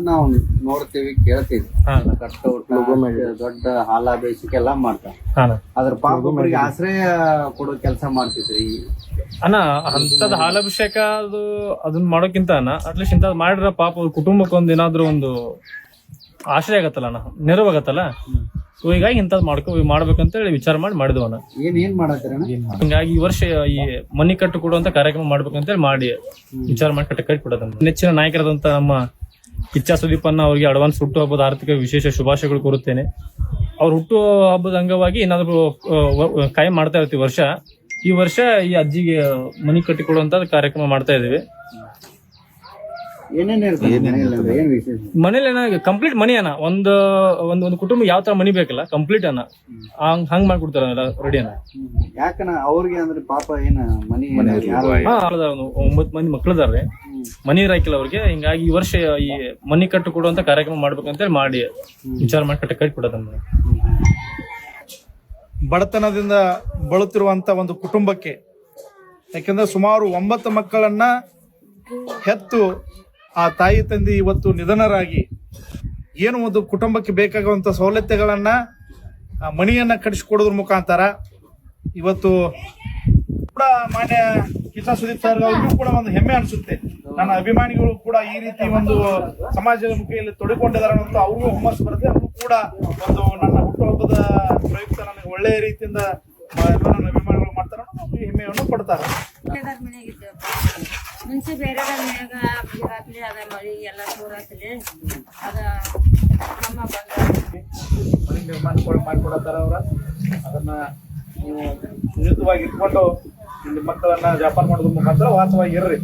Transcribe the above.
ನಾವು ನೋಡ್ತೀವಿ ಕೇಳ್ತೀವಿ ಕಟ್ಟೌಟ್ ದೊಡ್ಡ ಹಾಲ ಬೇಸಿಕ್ ಎಲ್ಲಾ ಮಾಡ್ತಾರ. ಅದ್ರ ಪಾಪಗಳಿಗೆ ಆಶ್ರಯ ಕೊಡೋ ಕೆಲಸ ಮಾಡ್ತಿದ್ರಿ ಅಣ್ಣ. ಅಂತದ್ ಹಾಲಾಭಿಷೇಕ ಅದನ್ನ ಮಾಡೋಕ್ಕಿಂತ ಅಣ್ಣ ಅಟ್ಲೀಸ್ಟ್ ಇಂಥದ್ ಮಾಡಿದ್ರ ಪಾಪ ಕುಟುಂಬಕ್ಕೆ ಒಂದ್ ಏನಾದ್ರು ಒಂದು ಆಶ್ರಯ ಆಗತ್ತಲ್ಲ ಅಣ್ಣ, ನೆರವಾಗತ್ತಲ್ಲ. ಸೊ ಹೀಗಾಗಿ ಇಂಥದ್ ಮಾಡ್ಬೇಕಂತ ಹೇಳಿ ವಿಚಾರ ಮಾಡಿದ್ವಣ್ಣ. ಏನ್ ಮಾಡತ್ತೀರ? ಹಿಂಗಾಗಿ ಈ ವರ್ಷ ಈ ಮನಿ ಕಟ್ಟು ಕೊಡುವಂತ ಕಾರ್ಯಕ್ರಮ ಮಾಡ್ಬೇಕಂತೇಳಿ ಮಾಡಿ ವಿಚಾರ ಮಾಡಿ ಕಟ್ಟಿ ಕೊಡೋದನ್ನ. ನೆಚ್ಚಿನ ನಾಯಕರಾದಂತ ನಮ್ಮ ಕಿಚ್ಚ ಸುದೀಪ್ ಅನ್ನ ಅವರಿಗೆ ಅಡ್ವಾನ್ಸ್ ಹುಟ್ಟು ಹಬ್ಬದ ಆರ್ಥಿಕ ವಿಶೇಷ ಶುಭಾಶಯಗಳು ಕೋರುತ್ತೇನೆ. ಅವ್ರ ಹುಟ್ಟು ಹಬ್ಬದ ಅಂಗವಾಗಿ ಏನಾದ್ರು ಕಾಯಂ ಮಾಡ್ತಾ ಇರ್ತೀವಿ ವರ್ಷ. ಈ ವರ್ಷ ಈ ಅಜ್ಜಿಗೆ ಮನಿ ಕಟ್ಟಿಕೊಡುವಂತ ಕಾರ್ಯಕ್ರಮ ಮಾಡ್ತಾ ಇದೀವಿ. ಮನೇಲಿ ಕಂಪ್ಲೀಟ್ ಮನಿ ಅನ್ನ ಒಂದು ಕುಟುಂಬ ಯಾವ ತರ ಮನಿ ಬೇಕಲ್ಲ ಕಂಪ್ಲೀಟ್ ಅನ್ನ ಹಂಗ್ ಮಾಡ್ಕೊಡ್ತಾರ ರೆಡಿ ಅನ್ನ. ಯಾಕನ ಅವ್ರಿಗೆ ಅಂದ್ರೆ ಪಾಪ ಏನ ಮನಿ 9 ಮಂದಿ ಮಕ್ಳದಾರ್ರಿ, ಮನಿ ಇರಾಕಿಲ್ಲ ಅವ್ರಿಗೆ. ಹಿಂಗಾಗಿ ಈ ವರ್ಷ ಈ ಮನಿ ಕಟ್ಟು ಕೊಡುವಂತ ಕಾರ್ಯಕ್ರಮ ಮಾಡ್ಬೇಕಂತೇಳಿ ಮಾಡಿ ವಿಚಾರ ಮಾಡಿ ಕಟ್ಟಿ ಕೊಡೋದನ್ನ. ಬಡತನದಿಂದ ಬಳಲುತ್ತಿರುವಂತ ಒಂದು ಕುಟುಂಬಕ್ಕೆ, ಯಾಕೆಂದ್ರೆ ಸುಮಾರು 9 ಮಕ್ಕಳನ್ನ ಹೆತ್ತು ಆ ತಾಯಿ ತಂದೆ ಇವತ್ತು ನಿಧನರಾಗಿ ಏನು ಒಂದು ಕುಟುಂಬಕ್ಕೆ ಬೇಕಾಗುವಂತ ಸೌಲಭ್ಯಗಳನ್ನ ಮಣಿಯನ್ನ ಕಟ್ಟಿಸಿಕೊಡೋದ್ರ ಮುಖಾಂತರ ಇವತ್ತು ಕೂಡ ಮಾನ್ಯ ಕಿಚ್ಚ ಸುದೀಪ್ ಸರ್ ಅವ್ರಿಗೂ ಕೂಡ ಒಂದು ಹೆಮ್ಮೆ ಅನಿಸುತ್ತೆ. ನನ್ನ ಅಭಿಮಾನಿಗಳು ಕೂಡ ಈ ರೀತಿ ಒಂದು ಸಮಾಜದ ಮುಖಿಯಲ್ಲಿ ತೊಡಕೊಂಡಿದ್ದಾರೆ ಅನ್ನೋದು ಅವ್ರಿಗೂ ಹುಮ್ಮಸ್ಸು ಬರುತ್ತೆ. ಅವರು ಕೂಡ ಒಂದು ನನ್ನ ಹುಟ್ಟುಹಬ್ಬದ ಪ್ರಯುಕ್ತ ನನಗೆ ಒಳ್ಳೆಯ ರೀತಿಯಿಂದ ನನ್ನ ಅಭಿಮಾನಿಗಳು ಮಾಡ್ತಾರೆ ಅನ್ನೋದು ಹೆಮ್ಮೆಯನ್ನು ಪಡ್ತಾರೆ. ಮುಂಚೆ ಬೇರೆ ಮನ್ಯಾಗ ಹಾಕ್ಲಿ ಅದ ಮಳಿ ಎಲ್ಲ ಸೂರಾತ್ಲಿ ಅದ ನಮ್ಮ ಮನೆ ನಿರ್ಮಾಣ ಮಾಡಿಕೊಡತ್ತಾರ ಅವ್ರ. ಅದನ್ನ ನೀವು ಸುರಕ್ಷಿತವಾಗಿ ಇಟ್ಕೊಂಡು ಇಲ್ಲಿ ಮಕ್ಕಳನ್ನ ಜೋಪಾನ ಮಾಡೋದ್ರ ಮುಖಾಂತರ ವಾಸವಾಗಿ ಇರ್ರಿ.